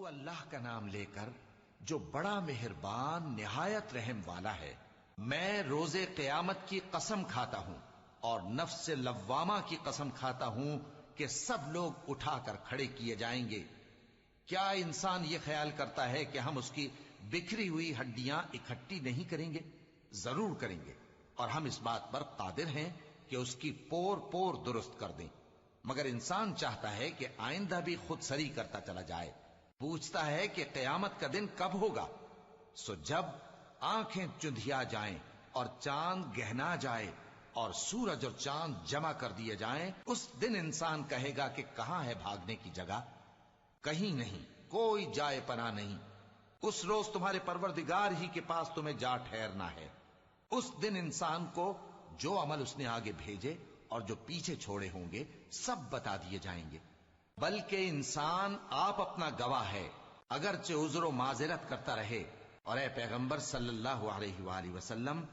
شروع اللہ کا نام لے کر جو بڑا مہربان نہایت رحم والا ہے۔ میں روز قیامت کی قسم کھاتا ہوں اور نفس لوامہ کی قسم کھاتا ہوں کہ سب لوگ اٹھا کر کھڑے کیے جائیں گے۔ کیا انسان یہ خیال کرتا ہے کہ ہم اس کی بکھری ہوئی ہڈیاں اکٹھی نہیں کریں گے؟ ضرور کریں گے، اور ہم اس بات پر قادر ہیں کہ اس کی پور پور درست کر دیں۔ مگر انسان چاہتا ہے کہ آئندہ بھی خود سری کرتا چلا جائے، پوچھتا ہے کہ قیامت کا دن کب ہوگا۔ سو جب آنکھیں چندھیا جائیں اور چاند گہنا جائے اور سورج اور چاند جمع کر دیے جائیں، اس دن انسان کہے گا کہ کہاں ہے بھاگنے کی جگہ؟ کہیں نہیں، کوئی جائے پناہ نہیں۔ اس روز تمہارے پروردگار ہی کے پاس تمہیں جا ٹھہرنا ہے۔ اس دن انسان کو جو عمل اس نے آگے بھیجے اور جو پیچھے چھوڑے ہوں گے سب بتا دیے جائیں گے۔ بلکہ انسان آپ اپنا گواہ ہے، اگرچہ عذر و معذرت کرتا رہے۔ اور اے پیغمبر صلی اللہ علیہ وآلہ وسلم،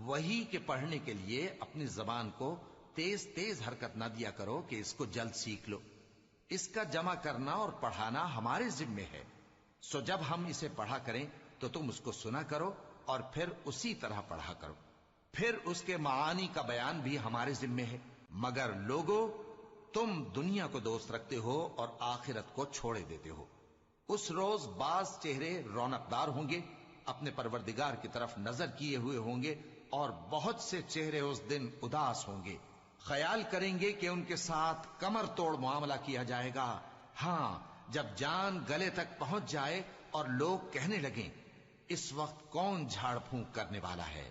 وحی کے پڑھنے کے لیے اپنی زبان کو تیز تیز حرکت نہ دیا کرو کہ اس کو جلد سیکھ لو۔ اس کا جمع کرنا اور پڑھانا ہمارے ذمے ہے۔ سو جب ہم اسے پڑھا کریں تو تم اس کو سنا کرو اور پھر اسی طرح پڑھا کرو۔ پھر اس کے معانی کا بیان بھی ہمارے ذمے ہے۔ مگر لوگو، تم دنیا کو دوست رکھتے ہو اور آخرت کو چھوڑے دیتے ہو۔ اس روز بعض چہرے رونقدار ہوں گے، اپنے پروردگار کی طرف نظر کیے ہوئے ہوں گے، اور بہت سے چہرے اس دن اداس ہوں گے، خیال کریں گے کہ ان کے ساتھ کمر توڑ معاملہ کیا جائے گا۔ ہاں، جب جان گلے تک پہنچ جائے اور لوگ کہنے لگیں اس وقت کون جھاڑ پھونک کرنے والا ہے،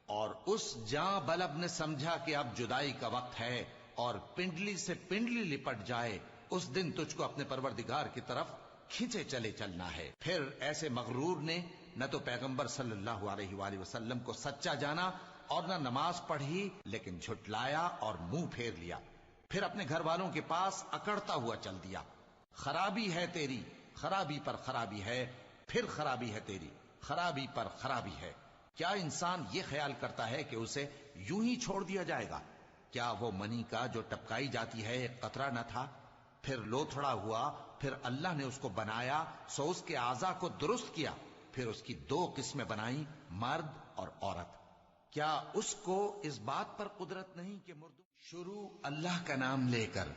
اور اس جاں بلب نے سمجھا کہ اب جدائی کا وقت ہے اور پنڈلی سے پنڈلی لپٹ جائے، اس دن تجھ کو اپنے پروردگار کی طرف کھینچے چلے چلنا ہے۔ پھر ایسے مغرور نے نہ تو پیغمبر صلی اللہ علیہ وآلہ وسلم کو سچا جانا اور نہ نماز پڑھی، لیکن جھٹلایا اور منہ پھیر لیا، پھر اپنے گھر والوں کے پاس اکڑتا ہوا چل دیا۔ خرابی ہے تیری، خرابی پر خرابی ہے، پھر خرابی ہے تیری، خرابی پر خرابی ہے۔ کیا انسان یہ خیال کرتا ہے کہ اسے یوں ہی چھوڑ دیا جائے گا؟ کیا وہ منی کا جو ٹپکائی جاتی ہے ایک قطرہ نہ تھا، پھر لوتھڑا ہوا، پھر اللہ نے اس کو بنایا، سو اس کے اعضاء کو درست کیا، پھر اس کی دو قسمیں بنائیں، مرد اور عورت۔ کیا اس کو اس بات پر قدرت نہیں کہ مردوں؟ شروع اللہ کا نام لے کر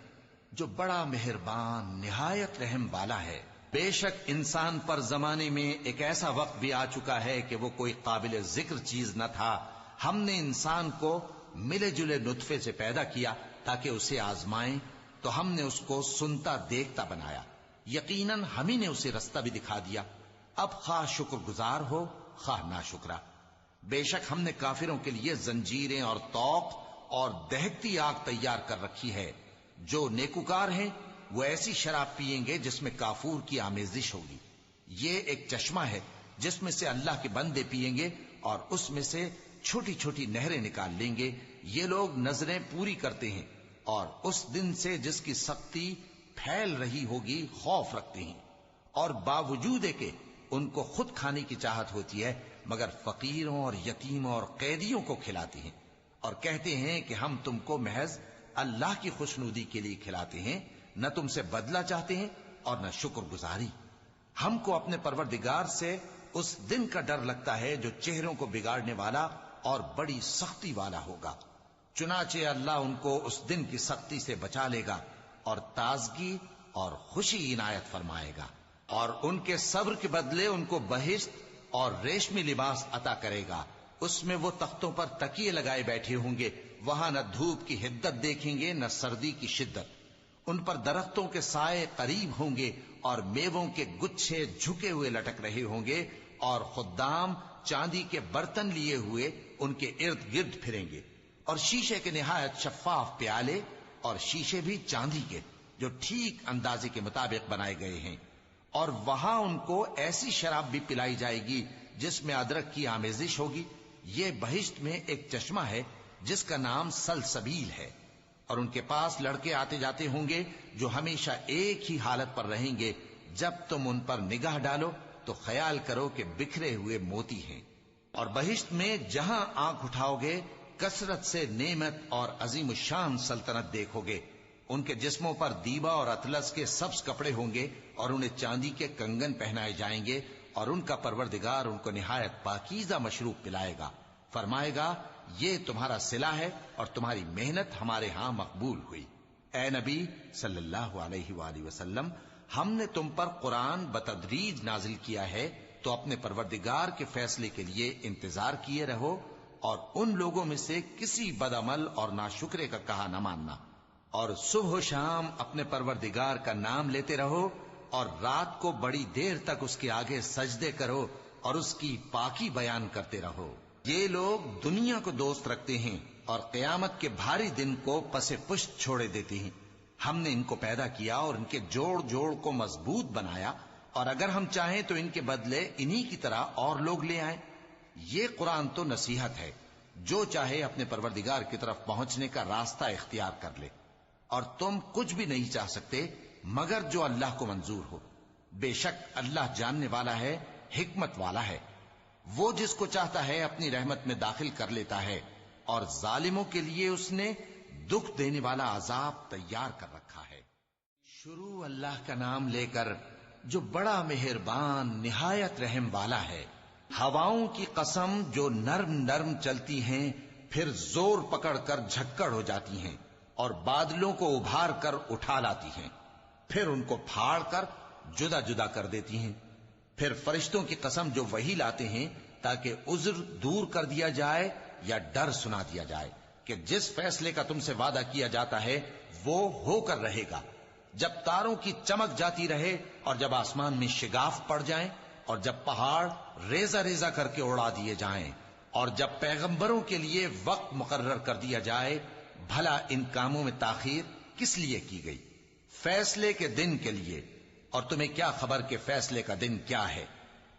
جو بڑا مہربان نہایت رحم والا ہے۔ بے شک انسان پر زمانے میں ایک ایسا وقت بھی آ چکا ہے کہ وہ کوئی قابل ذکر چیز نہ تھا۔ ہم نے انسان کو ملے جلے نطفے سے پیدا کیا تاکہ اسے آزمائیں، تو ہم نے اس کو سنتا دیکھتا بنایا، یقیناً ہم ہی نے اسے رستہ بھی دکھا دیا۔ اب خواہ شکر گزار ہو خواہ ناشکرا۔ بے شک ہم نے کافروں کے لیے زنجیریں اور طوق اور دہکتی آگ تیار کر رکھی ہے۔ جو نیکوکار ہیں وہ ایسی شراب پیئیں گے جس میں کافور کی آمیزش ہوگی۔ یہ ایک چشمہ ہے جس میں سے اللہ کے بندے پیئیں گے اور اس میں سے چھوٹی چھوٹی نہریں نکال لیں گے۔ یہ لوگ نظریں پوری کرتے ہیں اور اس دن سے جس کی سختی پھیل رہی ہوگی خوف رکھتے ہیں، اور باوجود کہ ان کو خود کھانے کی چاہت ہوتی ہے مگر فقیروں اور یتیموں اور قیدیوں کو کھلاتے ہیں، اور کہتے ہیں کہ ہم تم کو محض اللہ کی خوشنودی کے لیے کھلاتے ہیں، نہ تم سے بدلہ چاہتے ہیں اور نہ شکر گزاری۔ ہم کو اپنے پروردگار سے اس دن کا ڈر لگتا ہے جو چہروں کو بگاڑنے والا اور بڑی سختی والا ہوگا۔ چنانچہ اللہ ان کو اس دن کی سختی سے بچا لے گا اور تازگی اور خوشی عنایت فرمائے گا، اور ان کے صبر کے بدلے ان کو بہشت اور ریشمی لباس عطا کرے گا۔ اس میں وہ تختوں پر تکیے لگائے بیٹھے ہوں گے، وہاں نہ دھوپ کی حدت دیکھیں گے نہ سردی کی شدت۔ ان پر درختوں کے سائے قریب ہوں گے اور میووں کے گچھے جھکے ہوئے لٹک رہے ہوں گے، اور خدام چاندی کے برتن لیے ہوئے ان کے ارد گرد پھریں گے، اور شیشے کے نہایت شفاف پیالے، اور شیشے بھی چاندی کے جو ٹھیک اندازے کے مطابق بنائے گئے ہیں۔ اور وہاں ان کو ایسی شراب بھی پلائی جائے گی جس میں ادرک کی آمیزش ہوگی۔ یہ بہشت میں ایک چشمہ ہے جس کا نام سلسبیل ہے، اور ان کے پاس لڑکے آتے جاتے ہوں گے جو ہمیشہ ایک ہی حالت پر رہیں گے۔ جب تم ان پر نگاہ ڈالو تو خیال کرو کہ بکھرے ہوئے موتی ہیں۔ اور بہشت میں جہاں آنکھ اٹھاؤ گے کثرت سے نعمت اور عظیم الشان سلطنت دیکھو گے۔ ان کے جسموں پر دیبا اور اطلس کے سبز کپڑے ہوں گے اور انہیں چاندی کے کنگن پہنائے جائیں گے، اور ان کا پروردگار ان کو نہایت پاکیزہ مشروب پلائے گا، فرمائے گا یہ تمہارا صلہ ہے اور تمہاری محنت ہمارے ہاں مقبول ہوئی۔ اے نبی صلی اللہ علیہ وآلہ وسلم، ہم نے تم پر قرآن بتدریج نازل کیا ہے، تو اپنے پروردگار کے فیصلے کے لیے انتظار کیے رہو، اور ان لوگوں میں سے کسی بد عمل اور ناشکرے کا کہا نہ ماننا، اور صبح و شام اپنے پروردگار کا نام لیتے رہو، اور رات کو بڑی دیر تک اس کے آگے سجدے کرو اور اس کی پاکی بیان کرتے رہو۔ یہ لوگ دنیا کو دوست رکھتے ہیں اور قیامت کے بھاری دن کو پس پشت چھوڑے دیتے ہیں۔ ہم نے ان کو پیدا کیا اور ان کے جوڑ جوڑ کو مضبوط بنایا، اور اگر ہم چاہیں تو ان کے بدلے انہی کی طرح اور لوگ لے آئیں۔ یہ قرآن تو نصیحت ہے، جو چاہے اپنے پروردگار کی طرف پہنچنے کا راستہ اختیار کر لے، اور تم کچھ بھی نہیں چاہ سکتے مگر جو اللہ کو منظور ہو۔ بے شک اللہ جاننے والا ہے، حکمت والا ہے۔ وہ جس کو چاہتا ہے اپنی رحمت میں داخل کر لیتا ہے، اور ظالموں کے لیے اس نے دکھ دینے والا عذاب تیار کر رکھا ہے۔ شروع اللہ کا نام لے کر جو بڑا مہربان نہایت رحم والا ہے۔ ہواؤں کی قسم جو نرم نرم چلتی ہیں پھر زور پکڑ کر جھکڑ ہو جاتی ہیں، اور بادلوں کو ابھار کر اٹھا لاتی ہیں، پھر ان کو پھاڑ کر جدا جدا کر دیتی ہیں۔ پھر فرشتوں کی قسم جو وحی لاتے ہیں تاکہ عذر دور کر دیا جائے یا ڈر سنا دیا جائے کہ جس فیصلے کا تم سے وعدہ کیا جاتا ہے وہ ہو کر رہے گا، جب تاروں کی چمک جاتی رہے اور جب آسمان میں شگاف پڑ جائیں اور جب پہاڑ ریزہ ریزہ کر کے اڑا دیے جائیں اور جب پیغمبروں کے لیے وقت مقرر کر دیا جائے، بھلا ان کاموں میں تاخیر کس لیے کی گئی؟ فیصلے کے دن کے لیے، اور تمہیں کیا خبر کہ فیصلے کا دن کیا ہے؟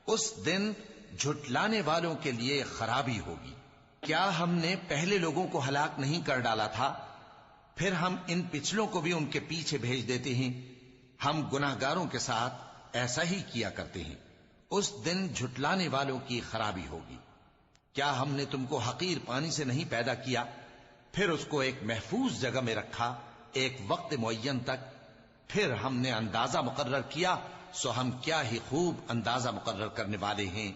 اس دن جھٹلانے والوں کے لیے خرابی ہوگی۔ کیا ہم نے پہلے لوگوں کو ہلاک نہیں کر ڈالا تھا؟ پھر ہم ان پچھلوں کو بھی ان کے پیچھے بھیج دیتے ہیں۔ ہم گناہگاروں کے ساتھ ایسا ہی کیا کرتے ہیں۔ اس دن جھٹلانے والوں کی خرابی ہوگی۔ کیا ہم نے تم کو حقیر پانی سے نہیں پیدا کیا، پھر اس کو ایک محفوظ جگہ میں رکھا ایک وقت معین تک، پھر ہم نے اندازہ مقرر کیا، سو ہم کیا ہی خوب اندازہ مقرر کرنے والے ہیں۔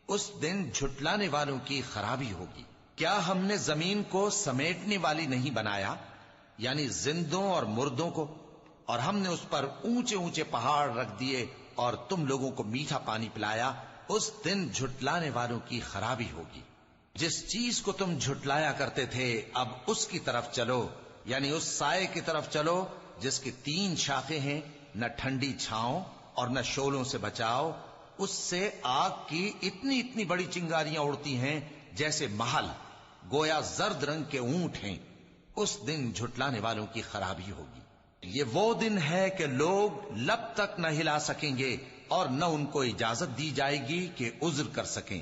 اس دن جھٹلانے والوں کی خرابی ہوگی۔ کیا ہم نے زمین کو سمیٹنے والی نہیں بنایا، یعنی زندوں اور مردوں کو، اور ہم نے اس پر اونچے اونچے پہاڑ رکھ دیے اور تم لوگوں کو میٹھا پانی پلایا۔ اس دن جھٹلانے والوں کی خرابی ہوگی۔ جس چیز کو تم جھٹلایا کرتے تھے اب اس کی طرف چلو، یعنی اس سائے کی طرف چلو جس کی 3 شاخیں ہیں، نہ ٹھنڈی چھاؤں اور نہ شعلوں سے بچاؤ۔ اس سے آگ کی اتنی اتنی بڑی چنگاریاں اڑتی ہیں جیسے محل، گویا زرد رنگ کے اونٹ ہیں۔ اس دن جھٹلانے والوں کی خرابی ہوگی۔ یہ وہ دن ہے کہ لوگ لب تک نہ ہلا سکیں گے اور نہ ان کو اجازت دی جائے گی کہ عذر کر سکیں۔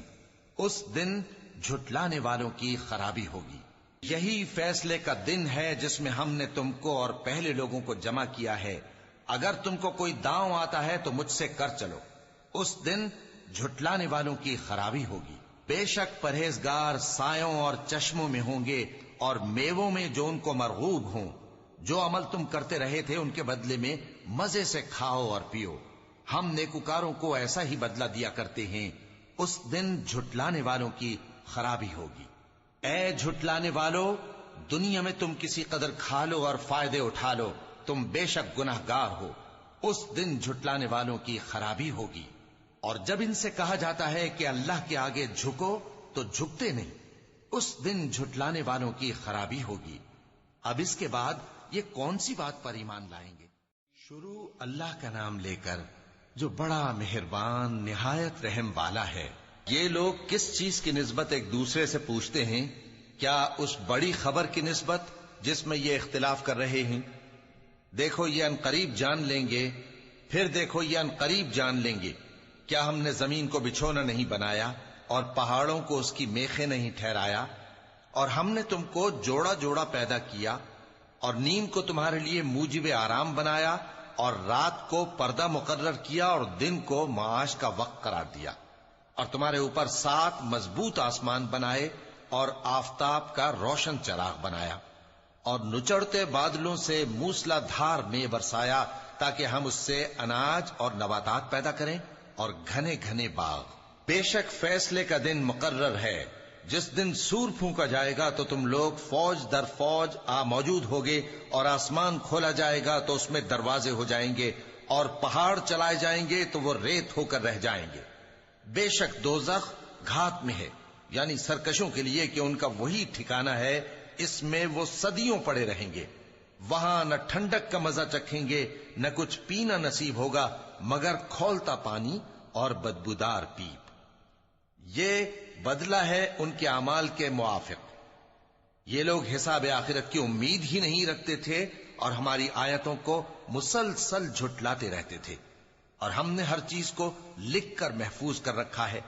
اس دن جھٹلانے والوں کی خرابی ہوگی۔ یہی فیصلے کا دن ہے جس میں ہم نے تم کو اور پہلے لوگوں کو جمع کیا ہے۔ اگر تم کو کوئی داؤں آتا ہے تو مجھ سے کر چلو۔ اس دن جھٹلانے والوں کی خرابی ہوگی۔ بے شک پرہیزگار سایوں اور چشموں میں ہوں گے اور میووں میں جو ان کو مرغوب ہوں۔ جو عمل تم کرتے رہے تھے ان کے بدلے میں مزے سے کھاؤ اور پیو۔ ہم نیکوکاروں کو ایسا ہی بدلہ دیا کرتے ہیں۔ اس دن جھٹلانے والوں کی خرابی ہوگی۔ اے جھٹلانے والو، دنیا میں تم کسی قدر کھا لو اور فائدے اٹھا لو، تم بے شک گناہگار ہو۔ اس دن جھٹلانے والوں کی خرابی ہوگی۔ اور جب ان سے کہا جاتا ہے کہ اللہ کے آگے جھکو تو جھکتے نہیں۔ اس دن جھٹلانے والوں کی خرابی ہوگی۔ اب اس کے بعد یہ کون سی بات پر ایمان لائیں گے؟ شروع اللہ کا نام لے کر جو بڑا مہربان نہایت رحم والا ہے۔ یہ لوگ کس چیز کی نسبت ایک دوسرے سے پوچھتے ہیں؟ کیا اس بڑی خبر کی نسبت جس میں یہ اختلاف کر رہے ہیں؟ دیکھو یہ انقریب جان لیں گے، پھر دیکھو یہ انقریب جان لیں گے۔ کیا ہم نے زمین کو بچھونا نہیں بنایا اور پہاڑوں کو اس کی میخیں نہیں ٹھہرایا؟ اور ہم نے تم کو جوڑا جوڑا پیدا کیا اور نیند کو تمہارے لیے موجب آرام بنایا اور رات کو پردہ مقرر کیا اور دن کو معاش کا وقت قرار دیا، اور تمہارے اوپر 7 مضبوط آسمان بنائے اور آفتاب کا روشن چراغ بنایا، اور نچڑتے بادلوں سے موسلا دھار میں برسایا تاکہ ہم اس سے اناج اور نباتات پیدا کریں اور گھنے گھنے باغ. بے شک فیصلے کا دن مقرر ہے، جس دن سور پھونکا جائے گا تو تم لوگ فوج در فوج موجود ہوگے، اور آسمان کھولا جائے گا تو اس میں دروازے ہو جائیں گے، اور پہاڑ چلائے جائیں گے تو وہ ریت ہو کر رہ جائیں گے. بے شک دوزخ گھات میں ہے، یعنی سرکشوں کے لیے کہ ان کا وہی ٹھکانہ ہے، اس میں وہ صدیوں پڑے رہیں گے. وہاں نہ ٹھنڈک کا مزہ چکھیں گے، نہ کچھ پینا نصیب ہوگا مگر کھولتا پانی اور بدبودار پیپ. یہ بدلہ ہے ان کے اعمال کے موافق. یہ لوگ حساب آخرت کی امید ہی نہیں رکھتے تھے اور ہماری آیتوں کو مسلسل جھٹلاتے رہتے تھے، اور ہم نے ہر چیز کو لکھ کر محفوظ کر رکھا ہے.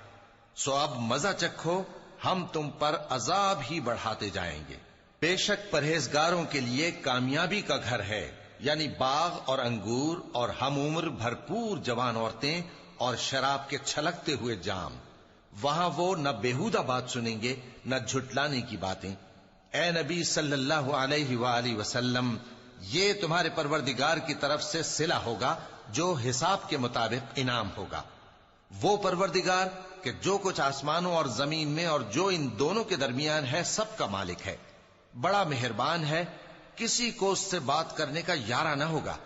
سو اب مزہ چکھو، ہم تم پر عذاب ہی بڑھاتے جائیں گے. بے شک پرہیزگاروں کے لیے کامیابی کا گھر ہے، یعنی باغ اور انگور اور ہم عمر بھرپور جوان عورتیں اور شراب کے چھلکتے ہوئے جام. وہاں وہ نہ بیہودہ بات سنیں گے نہ جھٹلانے کی باتیں. اے نبی صلی اللہ علیہ وآلہ وسلم، یہ تمہارے پروردگار کی طرف سے صلہ ہوگا جو حساب کے مطابق انعام ہوگا. وہ پروردگار کہ جو کچھ آسمانوں اور زمین میں اور جو ان دونوں کے درمیان ہے سب کا مالک ہے، بڑا مہربان ہے، کسی کو اس سے بات کرنے کا یارہ نہ ہوگا.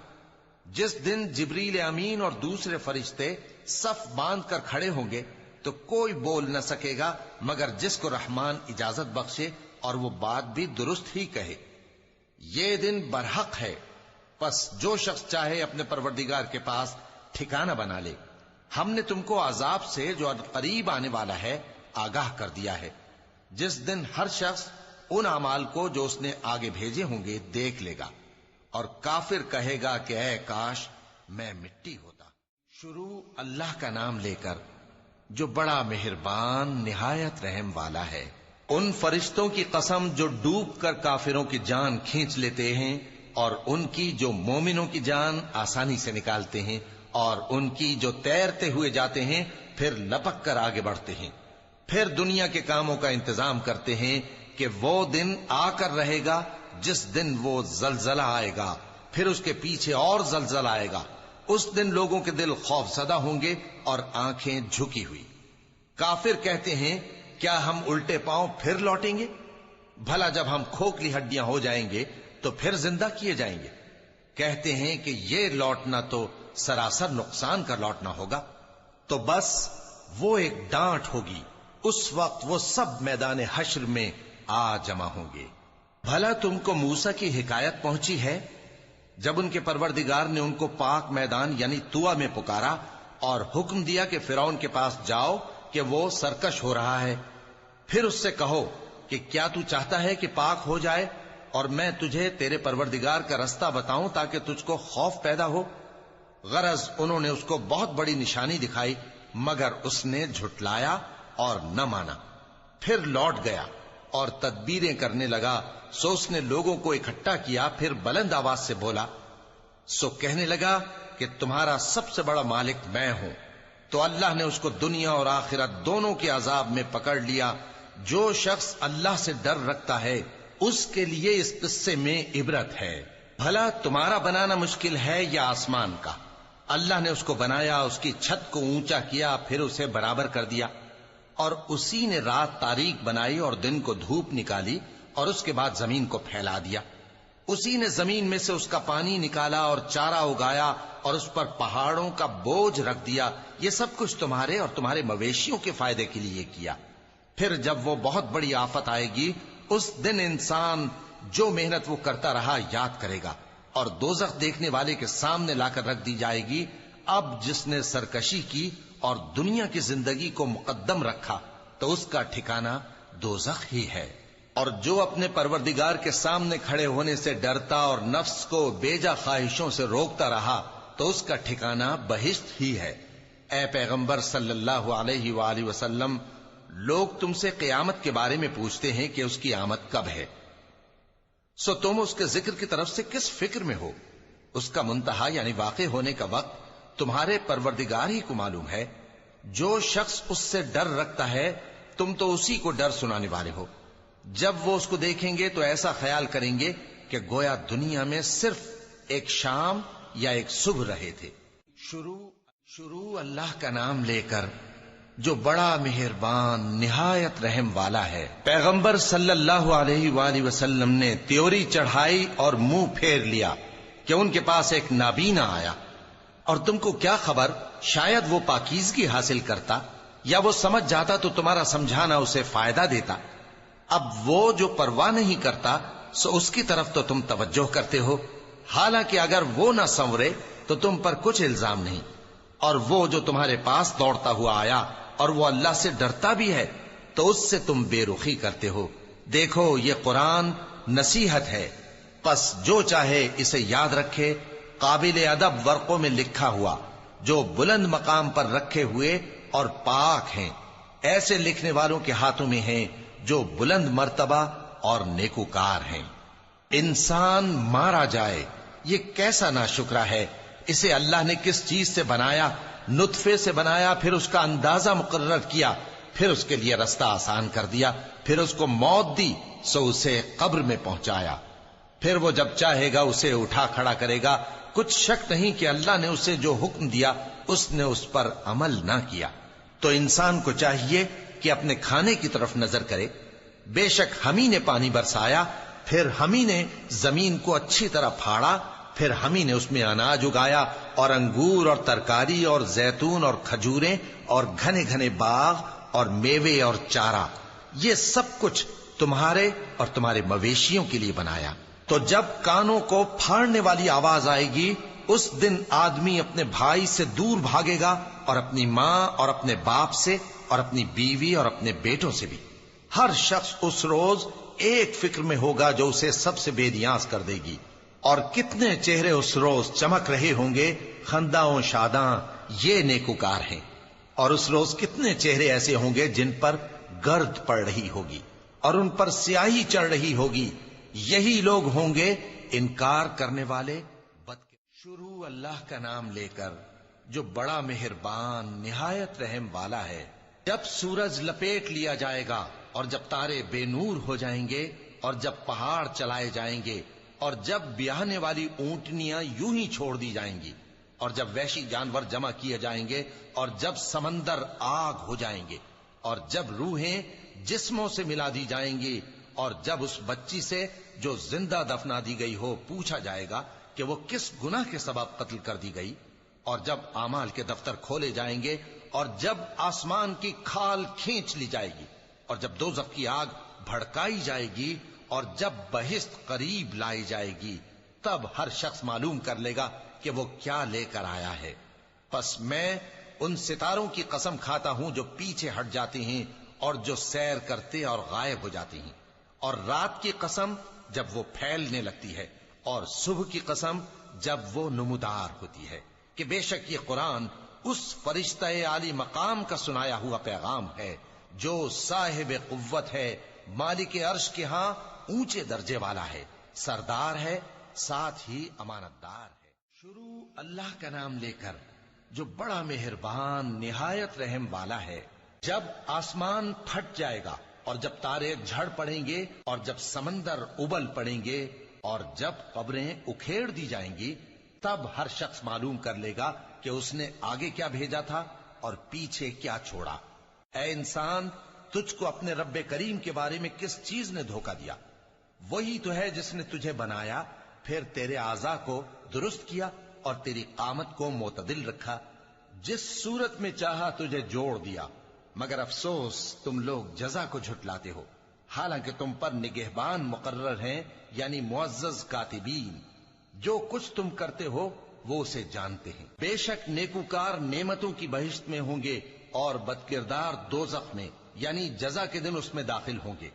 جس دن جبریل امین اور دوسرے فرشتے صف باندھ کر کھڑے ہوں گے تو کوئی بول نہ سکے گا مگر جس کو رحمان اجازت بخشے اور وہ بات بھی درست ہی کہے. یہ دن برحق ہے، پس جو شخص چاہے اپنے پروردگار کے پاس ٹھکانہ بنا لے. ہم نے تم کو عذاب سے جو قریب آنے والا ہے آگاہ کر دیا ہے، جس دن ہر شخص ان اعمال کو جو اس نے آگے بھیجے ہوں گے دیکھ لے گا، اور کافر کہے گا کہ اے کاش میں مٹی ہوتا. شروع اللہ کا نام لے کر جو بڑا مہربان نہایت رحم والا ہے. ان فرشتوں کی قسم جو ڈوب کر کافروں کی جان کھینچ لیتے ہیں، اور ان کی جو مومنوں کی جان آسانی سے نکالتے ہیں، اور ان کی جو تیرتے ہوئے جاتے ہیں پھر لپک کر آگے بڑھتے ہیں. پھر دنیا کے کاموں کا انتظام کرتے ہیں کہ وہ دن آ کر رہے گا جس دن وہ زلزلہ آئے گا، پھر اس کے پیچھے اور زلزلہ آئے گا. اس دن لوگوں کے دل خوف زدہ ہوں گے اور آنکھیں جھکی ہوئی. کافر کہتے ہیں کیا ہم الٹے پاؤں پھر لوٹیں گے؟ بھلا جب ہم کھوکھلی ہڈیاں ہو جائیں گے تو پھر زندہ کیے جائیں گے. کہتے ہیں کہ یہ لوٹنا تو سراسر نقصان کا لوٹنا ہوگا. تو بس وہ ایک ڈانٹ ہوگی، اس وقت وہ سب میدان حشر میں آ جمع ہوں گے. بھلا تم کو موسیٰ کی حکایت پہنچی ہے جب ان کے پروردگار نے ان کو پاک میدان یعنی طوٰ میں پکارا اور حکم دیا کہ فرعون کے پاس جاؤ کہ وہ سرکش ہو رہا ہے. پھر اس سے کہو کہ کیا تو چاہتا ہے کہ پاک ہو جائے اور میں تجھے تیرے پروردگار کا رستہ بتاؤں تاکہ تجھ کو خوف پیدا ہو. غرض انہوں نے اس کو بہت بڑی نشانی دکھائی مگر اس نے جھٹلایا اور نہ مانا. پھر لوٹ گیا اور تدبیریں کرنے لگا. سو اس نے لوگوں کو اکٹھا کیا، پھر بلند آواز سے بولا، سو کہنے لگا کہ تمہارا سب سے بڑا مالک میں ہوں. تو اللہ نے اس کو دنیا اور آخرت دونوں کے عذاب میں پکڑ لیا. جو شخص اللہ سے ڈر رکھتا ہے اس کے لیے اس قصے میں عبرت ہے. بھلا تمہارا بنانا مشکل ہے یا آسمان کا؟ اللہ نے اس کو بنایا، اس کی چھت کو اونچا کیا، پھر اسے برابر کر دیا. اور اسی نے رات تاریک بنائی اور دن کو دھوپ نکالی، اور اس کے بعد زمین کو پھیلا دیا. اسی نے زمین میں سے اس کا پانی نکالا اور چارہ اگایا اور اس پر پہاڑوں کا بوجھ رکھ دیا. یہ سب کچھ تمہارے اور تمہارے مویشیوں کے فائدے کے لیے کیا. پھر جب وہ بہت بڑی آفت آئے گی اس دن انسان جو محنت وہ کرتا رہا یاد کرے گا، اور دوزخ دیکھنے والے کے سامنے لا کر رکھ دی جائے گی. اب جس نے سرکشی کی اور دنیا کی زندگی کو مقدم رکھا تو اس کا ٹھکانہ دوزخ ہی ہے. اور جو اپنے پروردگار کے سامنے کھڑے ہونے سے ڈرتا اور نفس کو بیجا خواہشوں سے روکتا رہا تو اس کا ٹھکانہ بہشت ہی ہے. اے پیغمبر صلی اللہ علیہ وآلہ وسلم، لوگ تم سے قیامت کے بارے میں پوچھتے ہیں کہ اس کی آمد کب ہے. سو تم اس کے ذکر کی طرف سے کس فکر میں ہو؟ اس کا منتہا یعنی واقع ہونے کا وقت تمہارے پروردگار ہی کو معلوم ہے. جو شخص اس سے ڈر رکھتا ہے تم تو اسی کو ڈر سنانے والے ہو. جب وہ اس کو دیکھیں گے تو ایسا خیال کریں گے کہ کہ گویا دنیا میں صرف ایک شام یا ایک صبح رہے تھے۔ شروع اللہ کا نام لے کر جو بڑا مہربان نہایت رحم والا ہے۔ پیغمبر صلی اللہ علیہ وآلہ وسلم نے تیوری چڑھائی اور منہ پھیر لیا کہ ان کے پاس ایک نابینا آیا، اور تم کو کیا خبر، شاید وہ پاکیزگی حاصل کرتا یا وہ سمجھ جاتا تو تمہارا سمجھانا اسے فائدہ دیتا۔ اب وہ جو پرواہ نہیں کرتا سو اس کی طرف تو تم توجہ کرتے ہو، حالانکہ اگر وہ نہ سنورے تو تم پر کچھ الزام نہیں۔ اور وہ جو تمہارے پاس دوڑتا ہوا آیا اور وہ اللہ سے ڈرتا بھی ہے تو اس سے تم بے رخی کرتے ہو۔ دیکھو یہ قرآن نصیحت ہے، پس جو چاہے اسے یاد رکھے، قابل ادب ورقوں میں لکھا ہوا، جو بلند مقام پر رکھے ہوئے اور پاک ہیں، ایسے لکھنے والوں کے ہاتھوں میں ہیں جو بلند مرتبہ اور نیکوکار ہیں۔ انسان مارا جائے، یہ کیسا ناشکرا ہے۔ اسے اللہ نے کس چیز سے بنایا؟ نطفے سے بنایا، پھر اس کا اندازہ مقرر کیا، پھر اس کے لیے رستہ آسان کر دیا، پھر اس کو موت دی سو اسے قبر میں پہنچایا، پھر وہ جب چاہے گا اسے اٹھا کھڑا کرے گا۔ کچھ شک نہیں کہ اللہ نے اسے جو حکم دیا اس نے اس پر عمل نہ کیا۔ تو انسان کو چاہیے کہ اپنے کھانے کی طرف نظر کرے۔ بے شک ہم ہی نے پانی برسایا، پھر ہم ہی نے زمین کو اچھی طرح پھاڑا، پھر ہم ہی نے اس میں اناج اگایا اور انگور اور ترکاری اور زیتون اور کھجوریں اور گھنے گھنے باغ اور میوے اور چارہ، یہ سب کچھ تمہارے اور تمہارے مویشیوں کے لیے بنایا۔ تو جب کانوں کو پھاڑنے والی آواز آئے گی اس دن آدمی اپنے بھائی سے دور بھاگے گا، اور اپنی ماں اور اپنے باپ سے اور اپنی بیوی اور اپنے بیٹوں سے بھی۔ ہر شخص اس روز ایک فکر میں ہوگا جو اسے سب سے بے نیاز کر دے گی۔ اور کتنے چہرے اس روز چمک رہے ہوں گے، خنداں و شاداں، یہ نیکوکار ہیں۔ اور اس روز کتنے چہرے ایسے ہوں گے جن پر گرد پڑ رہی ہوگی اور ان پر سیاہی چڑھ رہی ہوگی، یہی لوگ ہوں گے انکار کرنے والے شروع اللہ کا نام لے کر جو بڑا مہربان نہایت رحم والا ہے۔ جب سورج لپیٹ لیا جائے گا اور جب تارے بے نور ہو جائیں گے اور جب پہاڑ چلائے جائیں گے اور جب بیاہنے والی اونٹنیاں یوں ہی چھوڑ دی جائیں گی اور جب وحشی جانور جمع کیے جائیں گے اور جب سمندر آگ ہو جائیں گے اور جب روحیں جسموں سے ملا دی جائیں گی اور جب اس بچی سے جو زندہ دفنا دی گئی ہو پوچھا جائے گا کہ وہ کس گناہ کے سبب قتل کر دی گئی، اور جب اعمال کے دفتر کھولے جائیں گے اور جب آسمان کی کھال کھینچ لی جائے گی اور جب دوزخ کی آگ بھڑکائی جائے گی اور جب بہشت قریب لائی جائے گی، تب ہر شخص معلوم کر لے گا کہ وہ کیا لے کر آیا ہے۔ پس میں ان ستاروں کی قسم کھاتا ہوں جو پیچھے ہٹ جاتے ہیں اور جو سیر کرتے اور غائب ہو جاتے ہیں، اور رات کی قسم جب وہ پھیلنے لگتی ہے، اور صبح کی قسم جب وہ نمودار ہوتی ہے، کہ بے شک یہ قرآن اس فرشتہ عالی مقام کا سنایا ہوا پیغام ہے جو صاحب قوت ہے، مالک عرش کے ہاں اونچے درجے والا ہے، سردار ہے، ساتھ ہی امانت دار ہے۔ شروع اللہ کا نام لے کر جو بڑا مہربان نہایت رحم والا ہے۔ جب آسمان پھٹ جائے گا اور جب تارے جھڑ پڑیں گے اور جب سمندر ابل پڑیں گے اور جب قبریں اکھیڑ دی جائیں گی، تب ہر شخص معلوم کر لے گا کہ اس نے آگے کیا بھیجا تھا اور پیچھے کیا چھوڑا۔ اے انسان، تجھ کو اپنے رب کریم کے بارے میں کس چیز نے دھوکہ دیا؟ وہی تو ہے جس نے تجھے بنایا، پھر تیرے اعضاء کو درست کیا اور تیری قامت کو معتدل رکھا، جس صورت میں چاہا تجھے جوڑ دیا، مگر افسوس تم لوگ جزا کو جھٹلاتے ہو، حالانکہ تم پر نگہبان مقرر ہیں، یعنی معزز کاتبین، جو کچھ تم کرتے ہو وہ اسے جانتے ہیں۔ بے شک نیکوکار نعمتوں کی بہشت میں ہوں گے اور بدکردار دوزخ میں، یعنی جزا کے دن اس میں داخل ہوں گے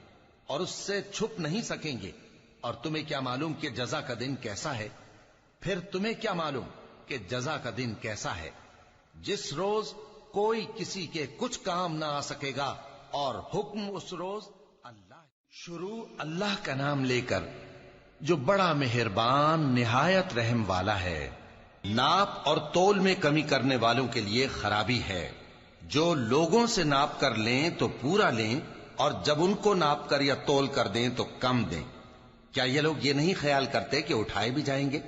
اور اس سے چھپ نہیں سکیں گے۔ اور تمہیں کیا معلوم کہ جزا کا دن کیسا ہے؟ پھر تمہیں کیا معلوم کہ جزا کا دن کیسا ہے، جس روز کوئی کسی کے کچھ کام نہ آ سکے گا اور حکم اس روز اللہ۔ شروع اللہ کا نام لے کر جو بڑا مہربان نہایت رحم والا ہے۔ ناپ اور تول میں کمی کرنے والوں کے لیے خرابی ہے، جو لوگوں سے ناپ کر لیں تو پورا لیں، اور جب ان کو ناپ کر یا تول کر دیں تو کم دیں۔ کیا یہ لوگ یہ نہیں خیال کرتے کہ اٹھائے بھی جائیں گے؟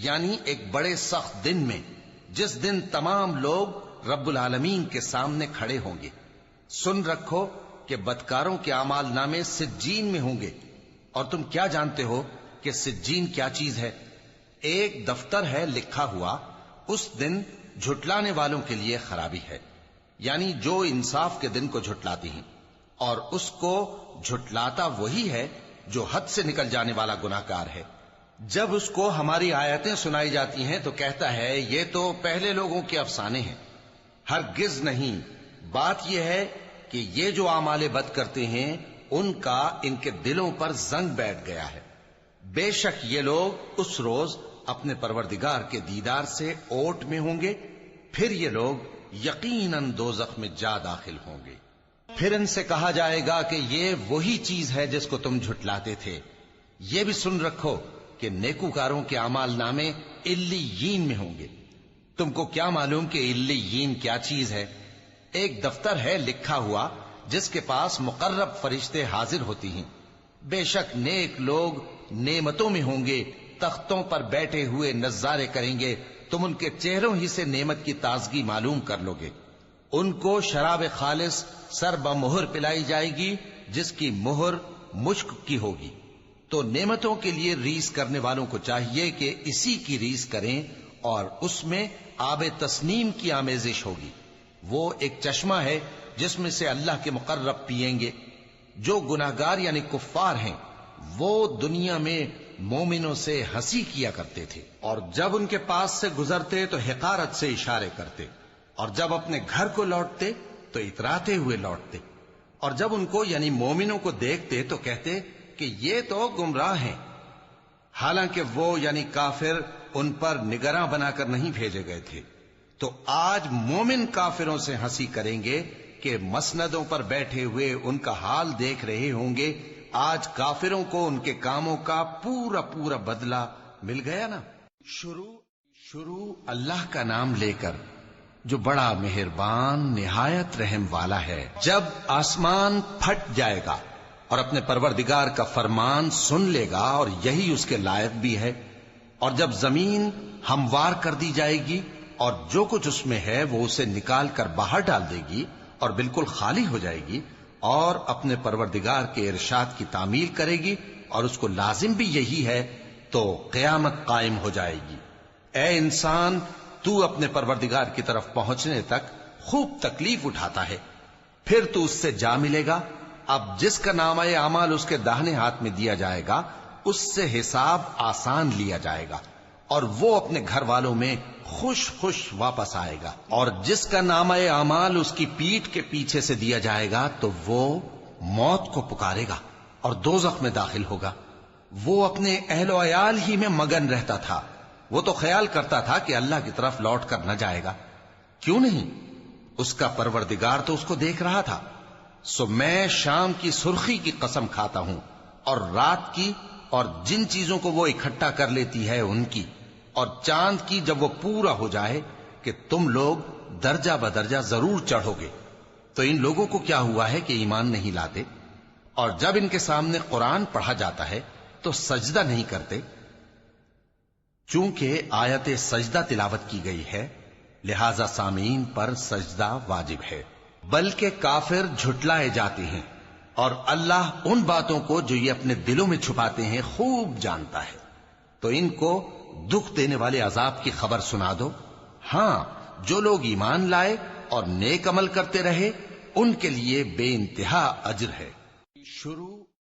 یعنی ایک بڑے سخت دن میں، جس دن تمام لوگ رب العالمین کے سامنے کھڑے ہوں گے۔ سن رکھو کہ بدکاروں کے اعمال نامے سجین میں ہوں گے، اور تم کیا جانتے ہو کہ سجین کیا چیز ہے؟ ایک دفتر ہے لکھا ہوا، اس دن جھٹلانے والوں کے لیے خرابی ہے، یعنی جو انصاف کے دن کو جھٹلاتی ہیں، اور اس کو جھٹلاتا وہی ہے جو حد سے نکل جانے والا گناہگار ہے۔ جب اس کو ہماری آیتیں سنائی جاتی ہیں تو کہتا ہے یہ تو پہلے لوگوں کے افسانے ہیں۔ ہرگز نہیں، بات یہ ہے کہ یہ جو اعمال بد کرتے ہیں ان کا ان کے دلوں پر زنگ بیٹھ گیا ہے۔ بے شک یہ لوگ اس روز اپنے پروردگار کے دیدار سے اوٹ میں ہوں گے، پھر یہ لوگ یقیناً دوزخ میں جا داخل ہوں گے۔ پھر ان سے کہا جائے گا کہ یہ وہی چیز ہے جس کو تم جھٹلاتے تھے۔ یہ بھی سن رکھو کہ نیکوکاروں کے اعمال نامے علیین میں ہوں گے۔ تم کو کیا معلوم کہ علیین کیا چیز ہے؟ ایک دفتر ہے لکھا ہوا جس کے پاس مقرب فرشتے حاضر ہوتی ہیں۔ بے شک نیک لوگ نعمتوں میں ہوں گے، تختوں پر بیٹھے ہوئے نظارے کریں گے، تم ان کے چہروں ہی سے نعمت کی تازگی معلوم کر لو گے۔ ان کو شراب خالص سر بمہر پلائی جائے گی جس کی مہر مشک کی ہوگی۔ تو نعمتوں کے لیے ریس کرنے والوں کو چاہیے کہ اسی کی ریس کریں، اور اس میں آب تسنیم کی آمیزش ہوگی۔ وہ ایک چشمہ ہے جس میں سے اللہ کے مقرب پیئیں گے۔ جو گناہگار یعنی کفار ہیں وہ دنیا میں مومنوں سے ہنسی کیا کرتے تھے، اور جب ان کے پاس سے گزرتے تو حقارت سے اشارے کرتے، اور جب اپنے گھر کو لوٹتے تو اتراتے ہوئے لوٹتے، اور جب ان کو یعنی مومنوں کو دیکھتے تو کہتے کہ یہ تو گمراہ ہیں، حالانکہ وہ یعنی کافر ان پر نگراں بنا کر نہیں بھیجے گئے تھے۔ تو آج مومن کافروں سے ہنسی کریں گے کہ مسندوں پر بیٹھے ہوئے ان کا حال دیکھ رہے ہوں گے۔ آج کافروں کو ان کے کاموں کا پورا پورا بدلہ مل گیا نا۔ شروع اللہ کا نام لے کر جو بڑا مہربان نہایت رحم والا ہے۔ جب آسمان پھٹ جائے گا اور اپنے پروردگار کا فرمان سن لے گا، اور یہی اس کے لائق بھی ہے، اور جب زمین ہموار کر دی جائے گی اور جو کچھ اس میں ہے وہ اسے نکال کر باہر ڈال دے گی اور بالکل خالی ہو جائے گی، اور اپنے پروردگار کے ارشاد کی تعمیل کرے گی، اور اس کو لازم بھی یہی ہے، تو قیامت قائم ہو جائے گی۔ اے انسان، تو اپنے پروردگار کی طرف پہنچنے تک خوب تکلیف اٹھاتا ہے، پھر تو اس سے جا ملے گا۔ اب جس کا نامہ اعمال اس کے داہنے ہاتھ میں دیا جائے گا اس سے حساب آسان لیا جائے گا، اور وہ اپنے گھر والوں میں خوش خوش واپس آئے گا۔ اور جس کا نامہ اعمال اس کی پیٹھ کے پیچھے سے دیا جائے گا تو وہ موت کو پکارے گا اور دوزخ میں داخل ہوگا۔ وہ اپنے اہل و عیال ہی میں مگن رہتا تھا، وہ تو خیال کرتا تھا کہ اللہ کی طرف لوٹ کر نہ جائے گا، کیوں نہیں؟ اس کا پروردگار تو اس کو دیکھ رہا تھا۔ سو میں شام کی سرخی کی قسم کھاتا ہوں، اور رات کی، اور جن چیزوں کو وہ اکٹھا کر لیتی ہے ان کی، اور چاند کی جب وہ پورا ہو جائے کہ تم لوگ درجہ بدرجہ ضرور چڑھو گے۔ تو ان لوگوں کو کیا ہوا ہے کہ ایمان نہیں لاتے، اور جب ان کے سامنے قرآن پڑھا جاتا ہے تو سجدہ نہیں کرتے؟ چونکہ آیت سجدہ تلاوت کی گئی ہے لہذا سامعین پر سجدہ واجب ہے، بلکہ کافر جھٹلائے جاتے ہیں، اور اللہ ان باتوں کو جو یہ اپنے دلوں میں چھپاتے ہیں خوب جانتا ہے۔ تو ان کو دکھ دینے والے عذاب کی خبر سنا دو۔ ہاں، جو لوگ ایمان لائے اور نیک عمل کرتے رہے ان کے لیے بے انتہا اجر ہے۔